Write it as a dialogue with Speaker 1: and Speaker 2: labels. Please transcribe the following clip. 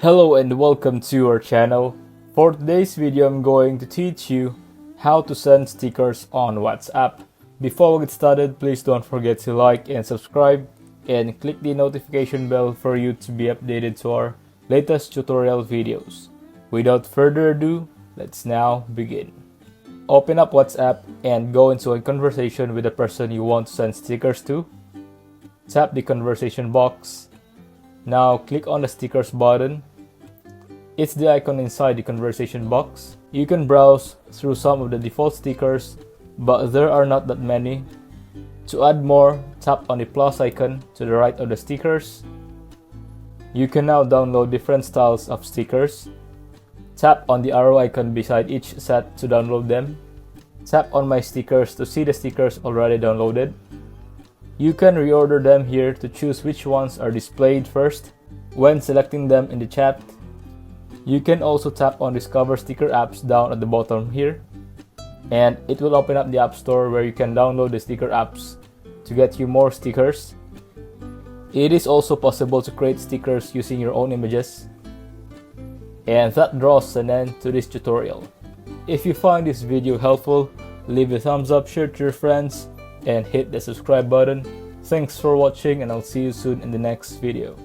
Speaker 1: Hello and welcome to our channel. For today's video, I'm going to teach you how to send stickers on WhatsApp. Before we get started, please don't forget to like and subscribe and click the notification bell for you to be updated to our latest tutorial videos. Without further ado, let's now begin. Open up WhatsApp and go into a conversation with the person you want to send stickers to. Tap the conversation box. Now click on the stickers button. It's the icon inside the conversation box. You can browse through some of the default stickers, but there are not that many. To add more, tap on the plus icon to the right of the stickers. You can now download different styles of stickers. Tap on the arrow icon beside each set to download them. Tap on My Stickers to see the stickers already downloaded. You can reorder them here to choose which ones are displayed first when selecting them in the chat. You can also tap on Discover Sticker Apps down at the bottom here, and it will open up the App Store where you can download the sticker apps to get you more stickers. It is also possible to create stickers using your own images. And that draws an end to this tutorial. If you find this video helpful, leave a thumbs up, share to your friends, and hit the subscribe button. Thanks for watching, and I'll see you soon in the next video.